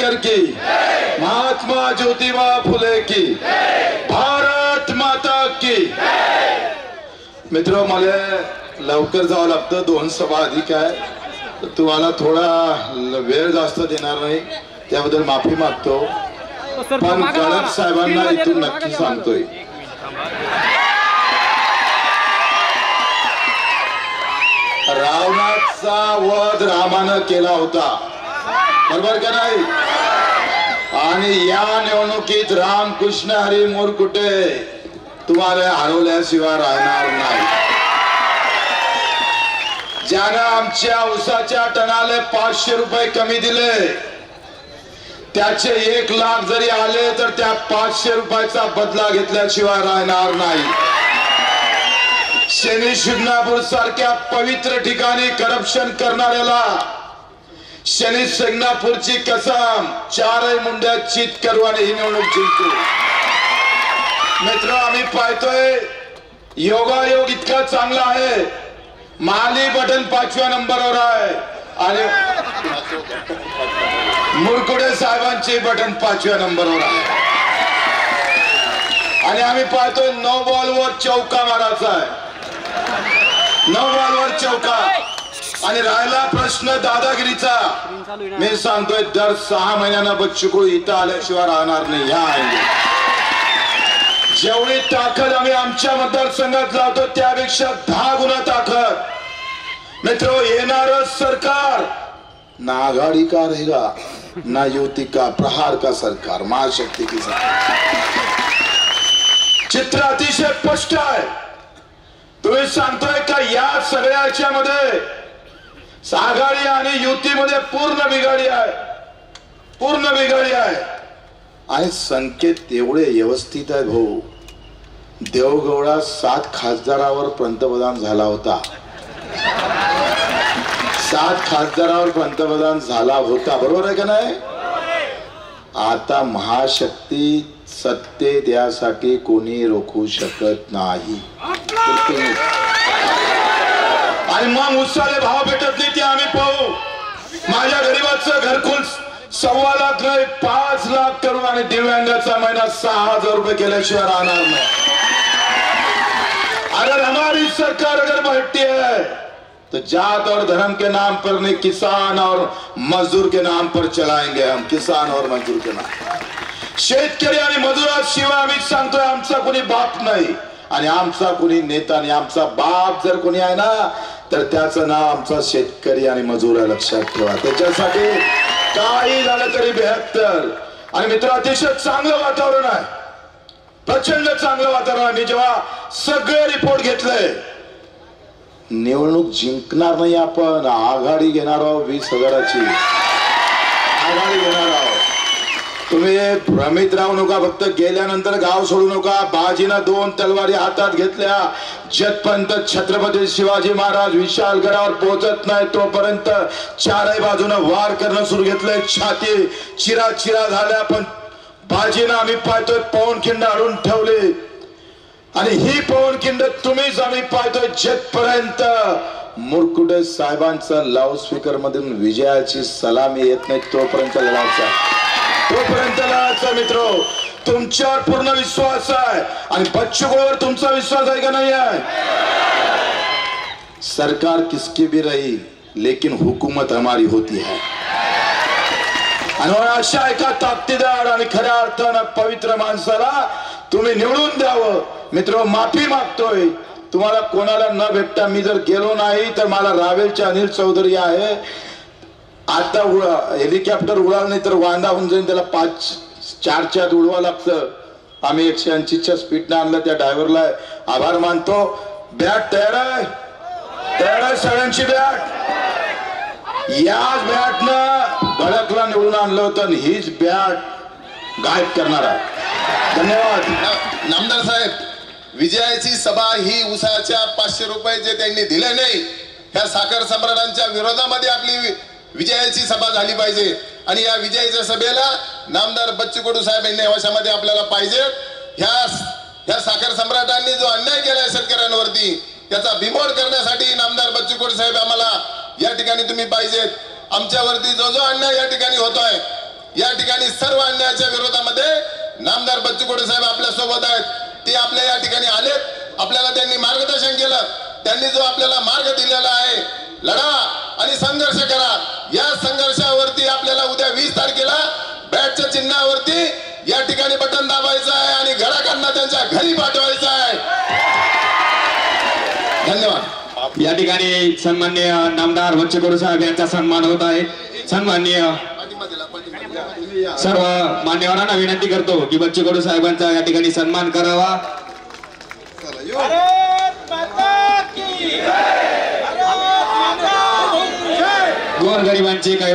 आंबेडकर की, महात्मा ज्योतिबा फुले की, भारत माता की. मित्र, मला लवकर जावं लागतं, 2 सभा अधिक आहे. तुम्हाला थोडा वेळ जास्त देणार नाही, त्याबद्दल माफी मागतो. पण गडद साहेबांना इथून नक्की सांगतोय, रावणाचा वध रामानं केला होता, बरोबर का नाही? आणि या निवडणुकीत रामकृष्ण हरी मोरकुटे तुम्हाला हरवल्याशिवाय राहणार नाही. ज्यानं आमच्या ऊसाच्या टनाले 500 रुपये कमी दिले, त्याचे 1 लाख जरी आले तर त्या 500 रुपयाचा बदला घेतल्याशिवाय राहणार नाही. शनी शिंगणापूर सारख्या पवित्र ठिकाणी करप्शन करणाऱ्याला शनी शिंगणापूरची कसम, 4 मुंड्या चित करू आणि ही निवडणूक जिंकू. मित्र, आम्ही पाहतोय योगायोग इतका चांगला आहे, माली बटन 5व्या नंबरवर आहे आणि मुरकुटे साहेबांची बटन 5व्या नंबरवर आहे. आणि आम्ही पाहतोय 9 बॉलवर चौका मारायचा आहे, 9 बॉलवर चौका. आणि राहिला प्रश्न दादागिरीचा, मी सांगतोय दर 6 महिन्यांना बच्चू कडू इथं आल्याशिवाय राहणार नाही. ह्या आहे जेवढी ताकद आम्ही आमच्या मतदारसंघात लावतो त्यापेक्षा 10 गुणा ताकद. मित्रो, येणार सरकार ना आघाडी का रहेगा ना युति का, प्रहार का सरकार, महाशक्ती की सरकार. चित्र अतिशय स्पष्ट आहे. तुम्ही सांगतोय का या सगळ्याच्या मध्ये आघाडी आणि युतीमध्ये पूर्ण बिघाडी आहे, पूर्ण बिघाडी आहे. आणि संकेत एवढे व्यवस्थित आहे भाऊ. देवगौडा 7 खासदारावर पंतप्रधान झाला होता, 7 खासदारावर पंतप्रधान झाला होता, बरोबर आहे का नाही? आता महाशक्ती सत्तेत यासाठी कोणी रोखू शकत नाही. आणि मग उसाले भाव भेटत नाही ते आम्ही पाहू. माझ्या गरीबाचं घरकुल 1.25 लाख नाही 5 लाख करून आणि दिव्यांगाचा महिना 6,000 रुपये केल्याशिवाय राहणार नाही. अगर हमारी सरकार अगर बैठती है तो जात और धर्म के नाम पर नहीं, किसान और मजदूर के नाम पर चलाएंगे हम, किसान और मजदूर के नाम. शेतकरी आणि मजुराशिवाय आम्ही सांगतोय आमचा कोणी बाप नाही आणि आमचा कोणी नेता नाही. आमचा बाप जर कोणी आहे ना तर त्याचं नाव आमचा शेतकरी आणि मजूर आहे, लक्षात ठेवा. त्याच्यासाठी काही झालं तरी 72. आणि मित्र, अतिशय चांगलं वातावरण आहे, प्रचंड चांगलं वातावरण आहे. मी जेव्हा सगळे रिपोर्ट घेतले, निवडणूक जिंकणार नाही आपण, आघाडी घेणार आहोत, 20,000ची आघाडी घेणार आहोत. तुम्ही भ्रमित राहू नका, फक्त गेल्यानंतर गाव सोडू नका. बाजीनं 2 तलवारी हातात घेतल्या, जतपंत छत्रपती शिवाजी महाराज विशालगडावर पोहोचत नाही तोपर्यंत 4ही बाजूनं वार करणं सुरू घेतलंय. छाती चिरा चिरा झाल्या, पण बाजीनं आम्ही पाहतोय पवनखिंड आणून ठेवली. आणि ही पवनखिंड तुम्हीच आम्ही पाहतोय जतपर्यंत मुरकुटे साहेबांचा लाऊडस्पीकर मधून विजयाची सलामी येत नाही तोपर्यंत लढायचा, तोपर्यंत लढायचा. मित्रो, तुमच्यावर पूर्ण विश्वास आहे आणि बच्चू कडूवर तुमचा विश्वास आहे का नाही आहे? सरकार किसकी भी रही लेकिन हुकूमत हमारी होती है. आणि अशा एका ताकदीदार आणि खऱ्या अर्थानं पवित्र माणसाला तुम्ही निवडून द्यावं. मित्र, माफी मागतोय तुम्हाला, कोणाला न भेटता मी जर गेलो नाही तर मला रावेलचे अनिल चौधरी आहे, आता हेलिकॉप्टर उडाल नाही तर वांदा होऊन जाईल, त्याला 4च्या उडवा लागतं. आम्ही 180च्या स्पीडने आणलं, त्या ड्रायव्हरला आभार मानतो. बॅट तयार आहे, तयार आहे सगळ्यांची बॅट. याच बॅटनं भडकला निवडून आणलं होतं आणि हीच बॅट गायब करणार आहे. धन्यवाद. नामदार साहेब, विजयाची सभा ही उसाच्या 500 रुपये जे त्यांनी दिले नाही, ह्या साखर सम्राटांच्या विरोधामध्ये आपली विजयाची सभा झाली पाहिजे. आणि या विजयाच्या सभेला नामदार बच्चू कडू साहेब यांनी अवश्यामध्ये आपल्याला पाहिजे. ह्या साखर सम्राटांनी जो अन्याय केला शेतकऱ्यांवरती त्याचा बिमोड करण्यासाठी नामदार बच्चू कडू साहेब आम्हाला या ठिकाणी तुम्ही पाहिजेत. आमच्यावरती जो जो अन्याय या ठिकाणी होतोय, या ठिकाणी सर्व अन्यायाच्या विरोधामध्ये नामदार बच्चू कडू साहेब आपल्या सोबत आहेत. ते आपल्या या ठिकाणी आलेत. आपल्याला त्यांनी मार्गदर्शन केलं. त्यांनी जो आपल्याला मार्ग दिलेला आहे, लढा आणि संघर्ष करा. या संघर्षावरती आपल्याला उद्या 20 तारखेला बॅटच्या चिन्हावरती या ठिकाणी बटन दाबायचं आहे आणि घराकडनं त्यांच्या घरी पाठवायचं आहे. धन्यवाद. या ठिकाणी सन्माननीय नामदार बच्चू कडू साहेब यांचा सन्मान होत आहे. सन्माननीय सर्व मान्यवरांना विनंती करतो की बच्चू कडू साहेबांचा या ठिकाणी सन्मान करावा. गोरगरिबांचे काही